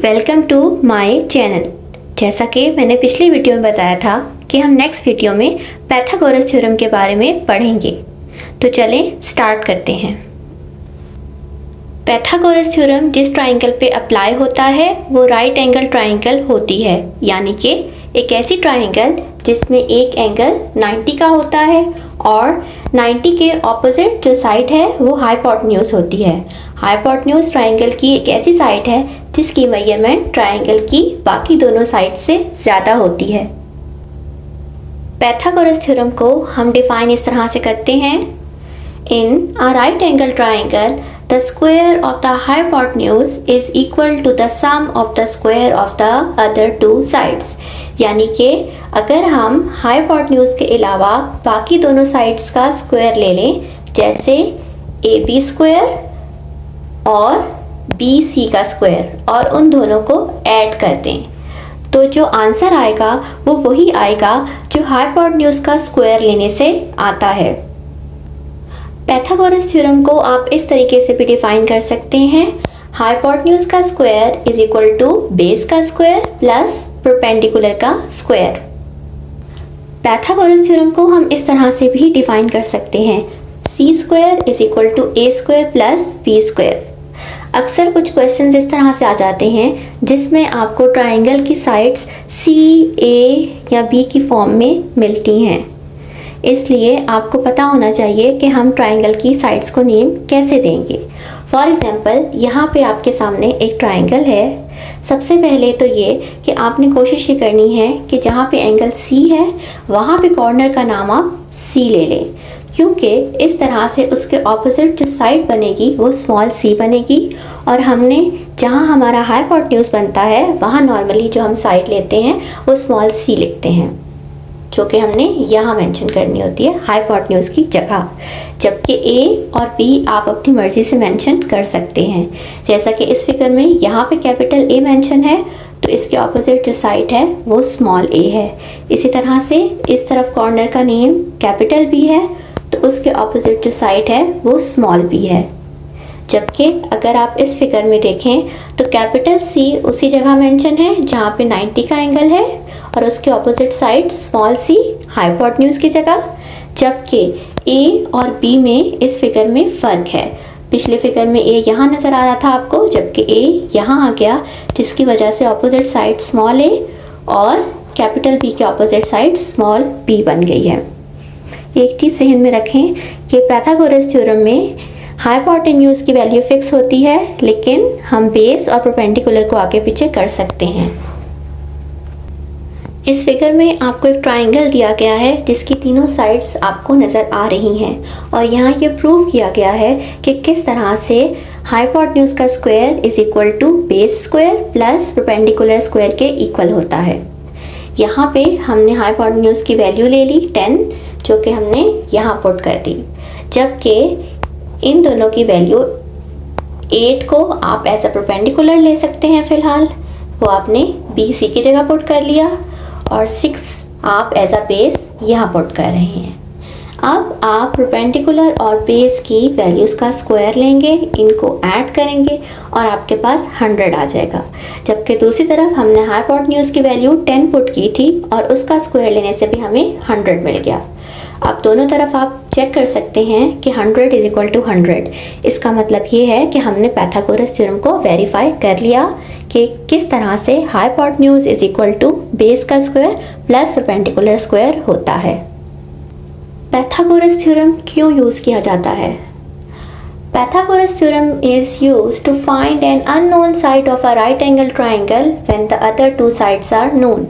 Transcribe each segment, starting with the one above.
Welcome to my channel. जैसा कि मैंने पिछली वीडियो में बताया था कि हम नेक्स्ट वीडियो में पाइथागोरस थ्योरम के बारे में पढ़ेंगे, तो चलें स्टार्ट करते हैं। पाइथागोरस थ्योरम जिस ट्राइंगल पे अप्लाई होता है वो राइट एंगल ट्राइंगल होती है, यानी कि एक ऐसी ट्राइंगल जिसमें एक एंगल 90 का होता है और 90 के ऑपोजिट जो साइड है वो हाइपोटेन्यूज होती है। हाइपोटेन्यूज ट्राइंगल की एक ऐसी साइड है जिसकी मेजरमेंट ट्राइंगल की बाकी दोनों साइड से ज़्यादा होती है। पाइथागोरस थ्योरम को हम डिफाइन इस तरह से करते हैं। In a right angle triangle, the square of the hypotenuse is equal to the sum of the square of the other two sides। यानी कि अगर हम हाइपोटेन्यूज के अलावा बाकी दोनों साइड्स का स्क्वायर ले लें, जैसे AB स्क्वायर और BC का स्क्वायर, और उन दोनों को ऐड कर दें, तो जो आंसर आएगा वो वही आएगा जो हाइपोटेन्यूज का स्क्वायर लेने से आता है। पाइथागोरस थ्योरम को आप इस तरीके से भी डिफाइन कर सकते हैं। हाइपोटेन्यूज का square is equal to base का स्क्वायर प्लस परपेंडिकुलर का स्क्वायर। पाइथागोरस थ्योरम को हम इस तरह से भी डिफाइन कर सकते हैं। C square is equal to A square plus B square. अक्सर कुछ क्वेश्चंस इस तरह से आ जाते हैं जिसमें आपको ट्राइंगल की साइड्स सी, ए या बी की फॉर्म में मिलती हैं, इसलिए आपको पता होना चाहिए कि हम ट्राइंगल की साइड्स को नेम कैसे देंगे। फॉर एग्जांपल, यहाँ पे आपके सामने एक ट्राइंगल है। सबसे पहले तो ये कि आपने कोशिश ये करनी है कि जहाँ पे एंगल सी है वहाँ पे कॉर्नर का नाम आप सी ले लें, क्योंकि इस तरह से उसके ऑपोजिट जो साइड बनेगी वो स्मॉल सी बनेगी, और हमने जहाँ हमारा हाइपोटेन्यूज बनता है वहाँ नॉर्मली जो हम साइड लेते हैं वो स्मॉल सी लिखते हैं, जो कि हमने यहाँ मेंशन करनी होती है हाइपोटेन्यूज की जगह। जबकि ए और बी आप अपनी मर्ज़ी से मेंशन कर सकते हैं। जैसा कि इस फिगर में यहाँ पे कैपिटल ए मेंशन है, तो इसके ऑपोजिट जो साइड है वो स्मॉल ए है। इसी तरह से इस तरफ कॉर्नर का नेम कैपिटल बी है, तो उसके ऑपोजिट जो साइड है वो स्मॉल बी है। जबकि अगर आप इस फिगर में देखें तो कैपिटल सी उसी जगह मेंशन है जहाँ पे 90 का एंगल है, और उसके opposite side small C hypotenuse की जगह। जबकि ए और बी में इस फिगर में फ़र्क है। पिछले फिगर में ए यहाँ नज़र आ रहा था आपको, जबकि ए यहाँ आ गया, जिसकी वजह से ऑपोजिट साइड स्मॉल ए और कैपिटल बी के ऑपोजिट साइड स्मॉल बी बन गई है। एक चीज़ ज़हन में रखें कि पाइथागोरस थ्योरम में हाइपोटेन्यूज की वैल्यू फिक्स होती है, लेकिन हम बेस और परपेंडिकुलर को आगे पीछे कर सकते हैं। इस फिगर में आपको एक ट्राइंगल दिया गया है जिसकी तीनों साइड्स आपको नज़र आ रही हैं, और यहाँ ये प्रूव किया गया है कि किस तरह से हाइपोटेन्यूज का square is equal to base square plus perpendicular square के इक्वल होता है। यहाँ पे हमने हाइपोटेन्यूज की वैल्यू ले ली 10, जो कि हमने यहाँ पुट कर दी। जबकि इन दोनों की वैल्यू 8 को आप एज अ परपेंडिकुलर ले सकते हैं, फ़िलहाल वो आपने बी सी की जगह पुट कर लिया, और 6 आप एज अ बेस यहाँ पुट कर रहे हैं। अब आप परपेंडिकुलर और बेस की वैल्यूज़ का स्क्वायर लेंगे, इनको ऐड करेंगे और आपके पास 100 आ जाएगा। जबकि दूसरी तरफ हमने हाइपोटेन्यूज की वैल्यू 10 पुट की थी और उसका स्क्वायर लेने से भी हमें 100 मिल गया। अब दोनों तरफ आप चेक कर सकते हैं कि 100 इज इक्वल टू 100। इसका मतलब ये है कि हमने पाइथागोरस थ्योरम को वेरीफाई कर लिया कि किस तरह से hypotenuse is equal to base का स्क्वायर प्लस परपेंडिकुलर स्क्वायर होता है। पाइथागोरस थ्योरम क्यों यूज़ किया जाता है? Pythagoras theorem is used to find an unknown side of a right angle triangle when the other two sides are known।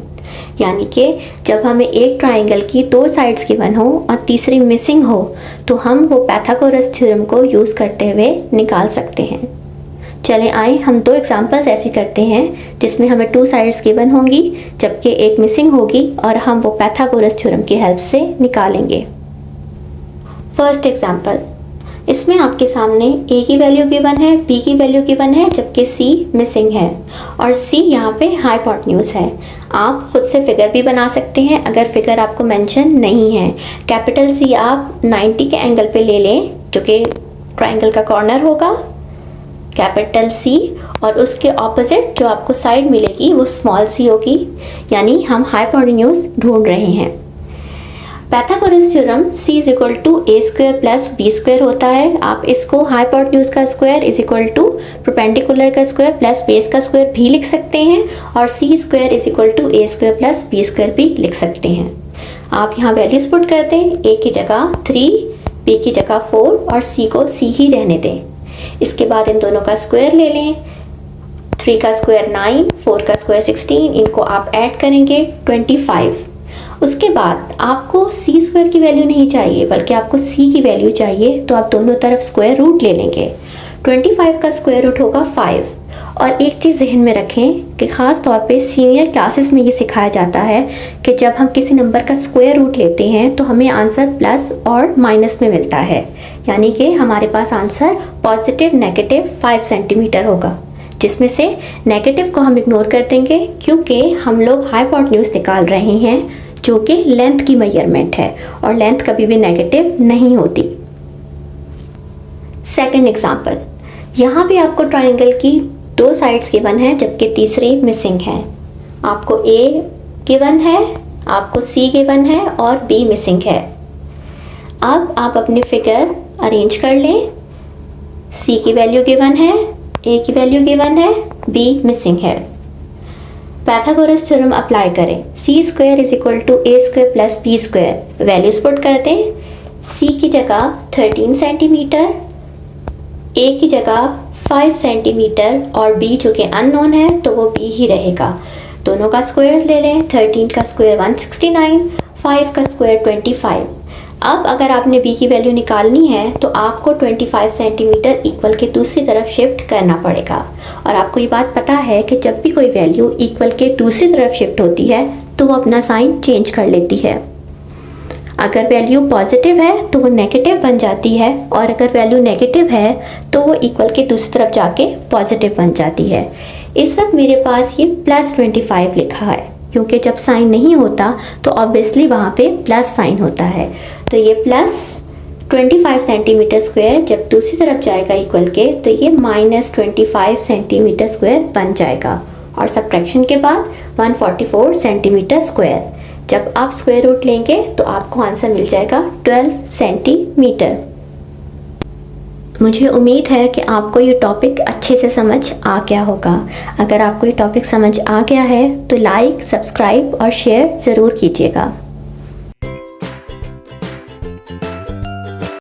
यानी कि जब हमें एक ट्राइंगल की दो साइड्स गिवन हो और तीसरी मिसिंग हो, तो हम वो पाइथागोरस थ्योरम को यूज़ करते हुए निकाल सकते हैं। चलें आए हम दो एग्जांपल्स ऐसी करते हैं जिसमें हमें 2 साइड्स गिवन होंगी जबकि एक मिसिंग होगी, और हम वो पाइथागोरस थ्योरम की हेल्प से निकालेंगे। फर्स्ट एग्जांपल, इसमें आपके सामने ए की वैल्यू गिवन है, बी की वैल्यू गिवन है, जबकि सी मिसिंग है और सी यहाँ पे हाइपोटेन्यूज है। आप खुद से फिगर भी बना सकते हैं अगर फिगर आपको मेंशन नहीं है। कैपिटल सी आप 90 के एंगल पे ले लें, जो कि ट्राइंगल का कॉर्नर होगा, कैपिटल C और उसके ऑपोजिट जो आपको साइड मिलेगी वो स्मॉल c होगी, यानी हम हाइपोटेन्यूज ढूंढ रहे हैं। Pythagoras theorem C is equal to A square plus B square होता है। आप इसको हाइपोटेन्यूज का square is equal to perpendicular का स्क्वायर प्लस बेस का स्क्वायर भी लिख सकते हैं और C square is equal to A square plus B square भी लिख सकते हैं। आप यहाँ वैल्यूज पुट कर दें, A की जगह 3, B की जगह 4 और C को C ही रहने दें। इसके बाद इन दोनों का स्क्वायर ले लें, 3 का स्क्वायर 9, 4 का स्क्वायर 16, इनको आप ऐड करेंगे 25। उसके बाद आपको C स्क्वायर की वैल्यू नहीं चाहिए बल्कि आपको C की वैल्यू चाहिए, तो आप दोनों तरफ स्क्वायर रूट ले लेंगे। 25 का स्क्वायर रूट होगा 5। और एक चीज़ जहन में रखें कि ख़ास तौर पे सीनियर क्लासेस में ये सिखाया जाता है कि जब हम किसी नंबर का स्क्वायर रूट लेते हैं तो हमें आंसर प्लस और माइनस में मिलता है, यानी कि हमारे पास आंसर पॉजिटिव नेगेटिव 5 सेंटीमीटर होगा, जिसमें से नेगेटिव को हम इग्नोर कर देंगे क्योंकि हम लोग हाइपोटेन्यूज निकाल रहे हैं जो कि लेंथ की मेजरमेंट है और लेंथ कभी भी नेगेटिव नहीं होती। सेकंड एग्जांपल, यहाँ भी आपको ट्रायंगल की 2 साइड्स गिवन है जबकि तीसरी मिसिंग है। आपको A गिवन है, आपको C गिवन है और B मिसिंग है। अब आप अपनी फिगर अरेंज कर लें। C की वैल्यू गिवन है, A की वैल्यू गिवन है, B मिसिंग है। पाइथागोरस थ्योरम अप्लाई करें। C square is equal to A square plus B square, values put कर दें। C की जगह 13 सेंटीमीटर, A की जगह 5 सेंटीमीटर और B जो कि अननोन है तो वो B ही रहेगा। दोनों का स्क्वायर ले लें, 13 का स्क्वायर 169, 5 का स्क्वायर 25। अब अगर आपने B की वैल्यू निकालनी है तो आपको 25 सेंटीमीटर इक्वल के दूसरी तरफ शिफ्ट करना पड़ेगा। और आपको ये बात पता है कि जब भी कोई वैल्यू इक्वल के दूसरी तरफ शिफ्ट होती है तो वो अपना साइन चेंज कर लेती है। अगर वैल्यू पॉजिटिव है तो वो नेगेटिव बन जाती है और अगर वैल्यू नेगेटिव है तो वो इक्वल के दूसरी तरफ जाके पॉजिटिव बन जाती है। इस वक्त मेरे पास ये प्लस 25 लिखा है क्योंकि जब साइन नहीं होता तो ऑब्वियसली वहाँ पे प्लस साइन होता है। तो ये प्लस 25 सेंटीमीटर स्क्वायर जब दूसरी तरफ जाएगा इक्वल के तो ये माइनस 25 सेंटीमीटर स्क्वायर बन जाएगा और सब्ट्रैक्शन के बाद 144 सेंटीमीटर स्क्वायर। जब आप स्क्वायर रूट लेंगे तो आपको आंसर मिल जाएगा 12 सेंटीमीटर। मुझे उम्मीद है कि आपको ये टॉपिक अच्छे से समझ आ गया होगा। अगर आपको ये टॉपिक समझ आ गया है तो लाइक, सब्सक्राइब और शेयर ज़रूर कीजिएगा।